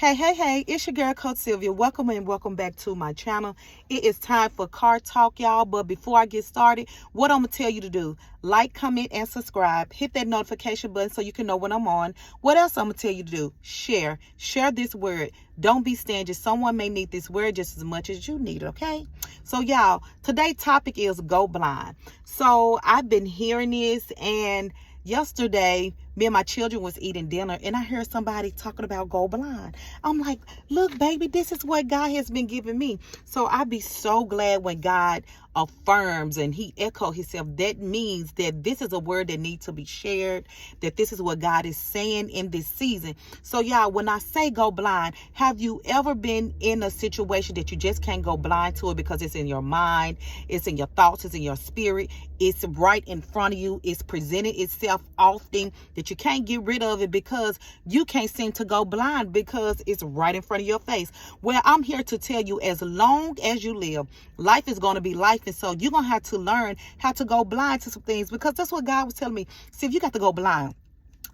Hey, it's your girl, Coach Sylvia. Welcome and welcome back to my channel. It is time for car talk, y'all. But before I get started, what I'm going to tell you to do, like, comment, and subscribe. Hit that notification button so you can know when I'm on. What else I'm going to tell you to do? Share. Share this word. Don't be stingy. Someone may need this word just as much as you need it, okay? So, y'all, today's topic is go blind. So, I've been hearing this, and yesterday, me and my children was eating dinner, and I heard somebody talking about go blind. I'm like, look, baby, this is what God has been giving me. So I be so glad when God affirms and he echoes himself. That means that this is a word that needs to be shared, that this is what God is saying in this season. So y'all, when I say go blind, have you ever been in a situation that you just can't go blind to it because it's in your mind, it's in your thoughts, it's in your spirit, it's right in front of you, it's presenting itself often, that you can't get rid of it because you can't seem to go blind because it's right in front of your face? Well, I'm here to tell you, as long as you live, life is going to be life. And so you're going to have to learn how to go blind to some things, because that's what God was telling me. See, if you got to go blind.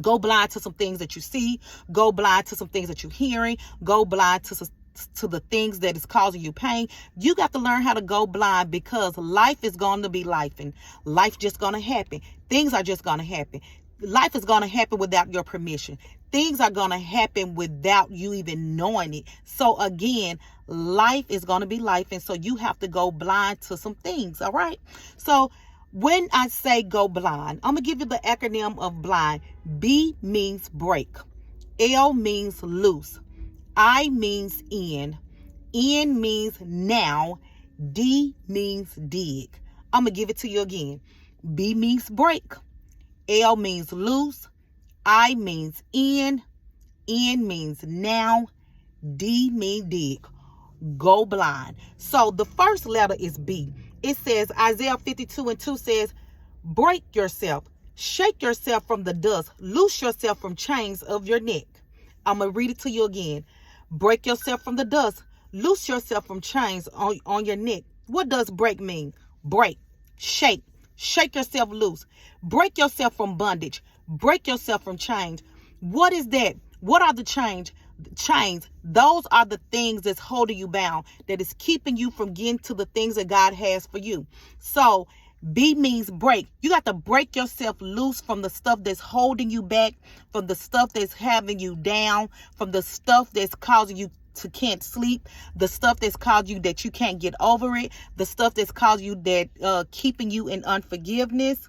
Go blind to some things that you see. Go blind to some things that you're hearing. Go blind to the things that is causing you pain. You got to learn how to go blind, because life is going to be life, and life just going to happen. Things are just going to happen. Life is going to happen without your permission. Things are going to happen without you even knowing it. So again, life is going to be life. And so you have to go blind to some things. All right. So when I say go blind, I'm going to give you the acronym of blind. B means break. L means loose. I means in. N means now. D means dig. I'm going to give it to you again. B means break. L means loose. I means in. N means now. D means dig. Go blind. So the first letter is B. It says, Isaiah 52:2 says, break yourself. Shake yourself from the dust. Loose yourself from chains of your neck. I'm going to read it to you again. Break yourself from the dust. Loose yourself from chains on your neck. What does break mean? Break. Shake. Shake yourself loose. Break yourself from bondage. Break yourself from chains. What is that? What are the chains? Chains. Those are the things that's holding you bound, that is keeping you from getting to the things that God has for you. So B means break. You got to break yourself loose from the stuff that's holding you back, from the stuff that's having you down, from the stuff that's causing you to can't sleep, the stuff that's caused you that you can't get over it, the stuff that's caused you that keeping you in unforgiveness.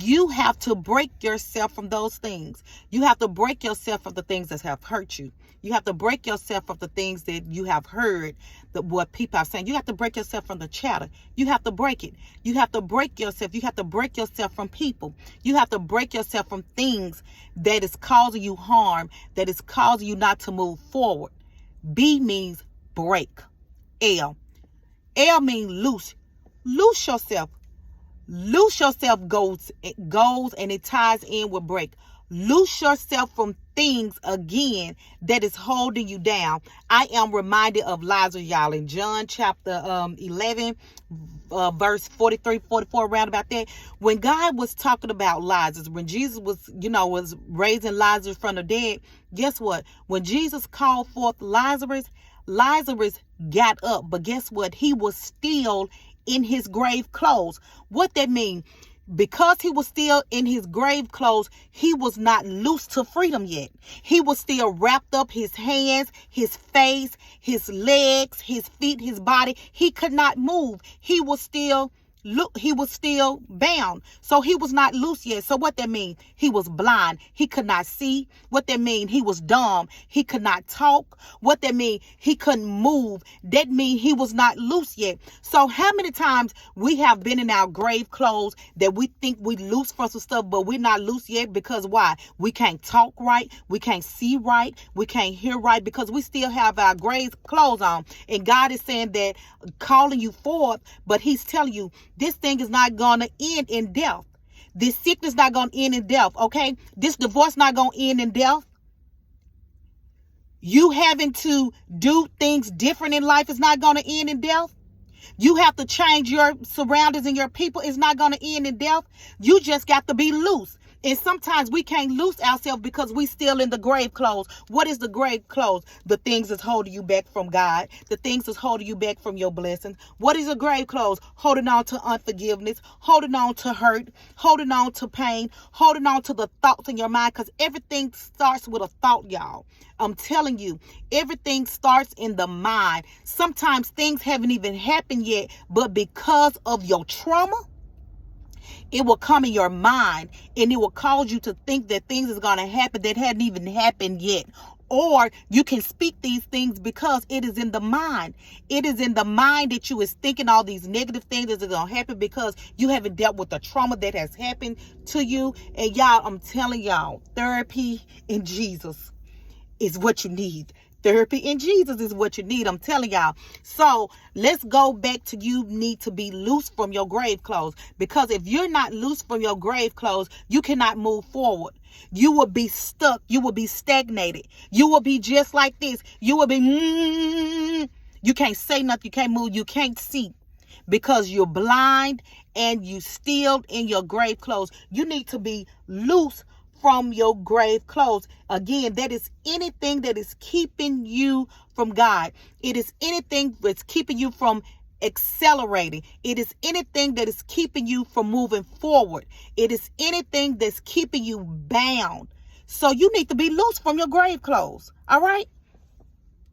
You have to break yourself from those things. You have to break yourself from the things that have hurt you. You have to break yourself from the things that you have heard, that what people are saying. You have to break yourself from the chatter. You have to break it. You have to break yourself. You have to break yourself from people. You have to break yourself from things that is causing you harm, that is causing you not to move forward. B means break. L means loose. Loose yourself. Loose yourself goes and it ties in with break. Loose yourself from things again that is holding you down. I am reminded of Lazarus, y'all, in John chapter 11, verse 43, 44, around about that. When God was talking about Lazarus, when Jesus was raising Lazarus from the dead, guess what? When Jesus called forth Lazarus got up, but guess what? He was still in his grave clothes. What that mean? Because he was still in his grave clothes, he was not loose to freedom yet. He was still wrapped up, his hands, his face, his legs, his feet, his body. He could not move. He was still bound. So he was not loose yet. So what that mean? He was blind. He could not see. What that mean? He was dumb. He could not talk. What that mean? He couldn't move. That mean he was not loose yet. So how many times we have been in our grave clothes that we think we loose for some stuff, but we're not loose yet? Because why? We can't talk right. We can't see right. We can't hear right, because we still have our grave clothes on. And God is saying that, calling you forth, but he's telling you, this thing is not going to end in death. This sickness not going to end in death, okay? This divorce not going to end in death. You having to do things different in life is not going to end in death. You have to change your surroundings and your people. It's not going to end in death. You just got to be loose. And sometimes we can't loose ourselves because we still in the grave clothes. What is the grave clothes? The things that's holding you back from God. The things that's holding you back from your blessings. What is the grave clothes? Holding on to unforgiveness, holding on to hurt, holding on to pain, holding on to the thoughts in your mind, because everything starts with a thought, y'all. I'm telling you, everything starts in the mind. Sometimes things haven't even happened yet, but because of your trauma, it will come in your mind and it will cause you to think that things is going to happen that hadn't even happened yet. Or you can speak these things because it is in the mind. It is in the mind that you is thinking all these negative things that are going to happen because you haven't dealt with the trauma that has happened to you. And y'all, I'm telling y'all, therapy in Jesus is what you need. Therapy in Jesus is what you need. I'm telling y'all. So let's go back to you need to be loose from your grave clothes. Because if you're not loose from your grave clothes, you cannot move forward. You will be stuck. You will be stagnated. You will be just like this. You will be, you can't say nothing. You can't move. You can't see because you're blind and you still in your grave clothes. You need to be loose from your grave clothes. Again, that is anything that is keeping you from God. It is anything that's keeping you from accelerating. It is anything that is keeping you from moving forward. It is anything that's keeping you bound. So you need to be loose from your grave clothes. All right?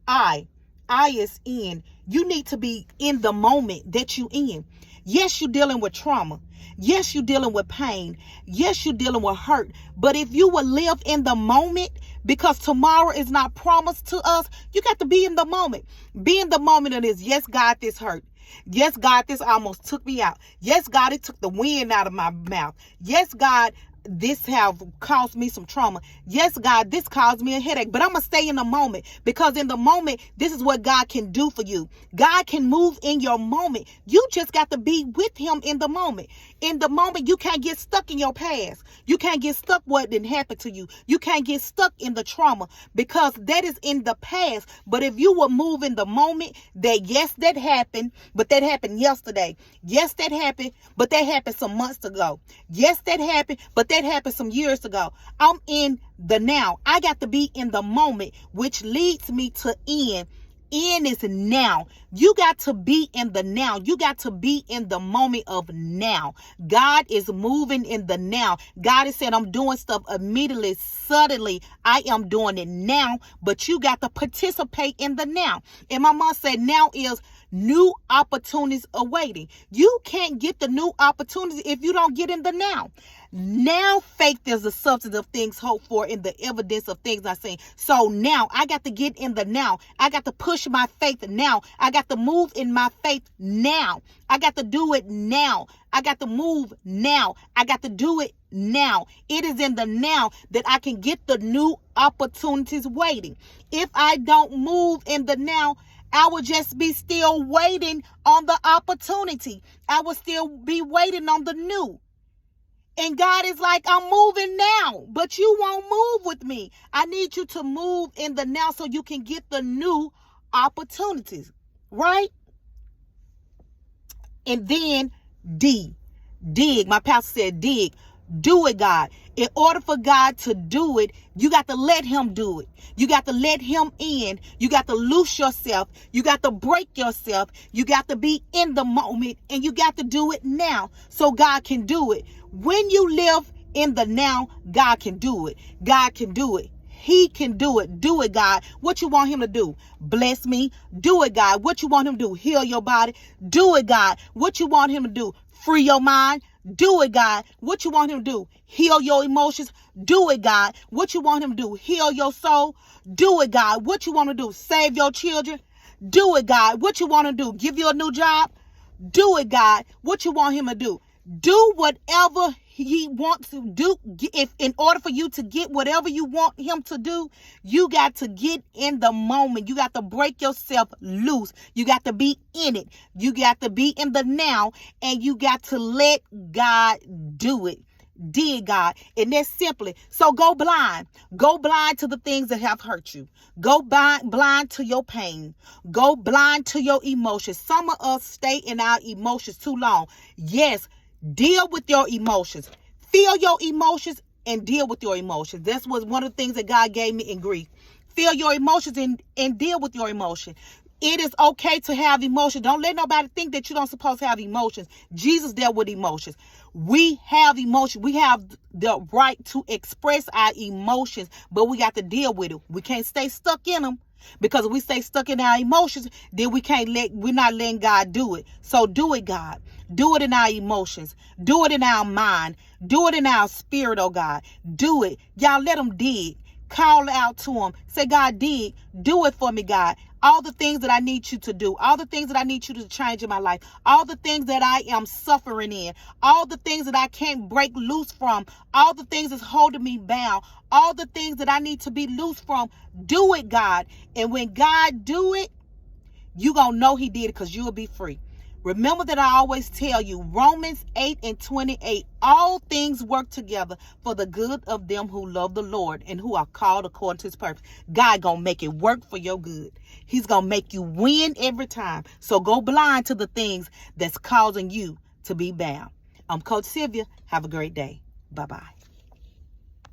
I is in. You need to be in the moment that you in. Yes, you're dealing with trauma. Yes, you're dealing with pain. Yes, you're dealing with hurt. But if you will live in the moment, because tomorrow is not promised to us, you got to be in the moment. Be in the moment of this. Yes, God, this hurt. Yes, God, this almost took me out. Yes, God, it took the wind out of my mouth. Yes, God, this have caused me some trauma. Yes, God, this caused me a headache, but I'm going to stay in the moment because in the moment, this is what God can do for you. God can move in your moment. You just got to be with him in the moment. In the moment, you can't get stuck in your past. You can't get stuck what didn't happen to you. You can't get stuck in the trauma because that is in the past. But if you will move in the moment that yes, that happened, but that happened yesterday. Yes, that happened, but that happened some months ago. Yes, that happened, but that happened some years ago. I'm in the now. I got to be in the moment, which leads me to end. End is now. You got to be in the now. You got to be in the moment of now. God is moving in the now. God has said, I'm doing stuff immediately, suddenly. I am doing it now, but you got to participate in the now. And my mom said, now is new opportunities awaiting. You can't get the new opportunities if you don't get in the now. Now faith is the substance of things hoped for and the evidence of things not seen. So now I got to get in the now. I got to push my faith now. I got to move in my faith now. I got to do it now. I got to move now. I got to do it now. It is in the now that I can get the new opportunities waiting. If I don't move in the now, I will just be still waiting on the opportunity. I will still be waiting on the new. And God is like, I'm moving now, but you won't move with me. I need you to move in the now so you can get the new opportunities, right? And then dig. My pastor said, dig. Do it, God. In order for God to do it, you got to let him do it. You got to let him in. You got to loose yourself. You got to break yourself. You got to be in the moment and you got to do it now so God can do it. When you live in the now, God can do it. God can do it. He can do it. Do it, God. What you want him to do? Bless me. Do it, God. What you want him to do? Heal your body. Do it, God. What you want him to do? Free your mind. Do it, God. What you want him to do? Heal your emotions. Do it, God. What you want him to do? Heal your soul. Do it, God. What you want to do? Save your children. Do it, God. What you want to do? Give you a new job. Do it, God. What you want him to do? Do whatever he wants to do. If in order for you to get whatever you want him to do, you got to get in the moment. You got to break yourself loose. You got to be in it. You got to be in the now, and you got to let God do it. Dig, God. And that's simply, so go blind. Go blind to the things that have hurt you. Go blind to your pain. Go blind to your emotions. Some of us stay in our emotions too long. Yes, deal with your emotions. Feel your emotions and deal with your emotions. That's was one of the things that God gave me in grief. Feel your emotions and deal with your emotion. It is okay to have emotions. Don't let nobody think that you don't supposed to have emotions. Jesus dealt with emotions. We have emotions. We have the right to express our emotions, but we got to deal with it. We can't stay stuck in them. Because if we stay stuck in our emotions, then we're not letting God do it. So do it, God. Do it in our emotions. Do it in our mind. Do it in our spirit, oh God. Do it. Y'all let them dig. Call out to him. Say, God, dig. Do it for me, God. All the things that I need you to do. All the things that I need you to change in my life. All the things that I am suffering in. All the things that I can't break loose from. All the things that's holding me bound. All the things that I need to be loose from. Do it, God. And when God do it, you gonna know he did it because you'll be free. Remember that I always tell you, Romans 8:28, all things work together for the good of them who love the Lord and who are called according to his purpose. God gonna make it work for your good. He's gonna make you win every time. So go blind to the things that's causing you to be bound. I'm Coach Sylvia. Have a great day. Bye-bye.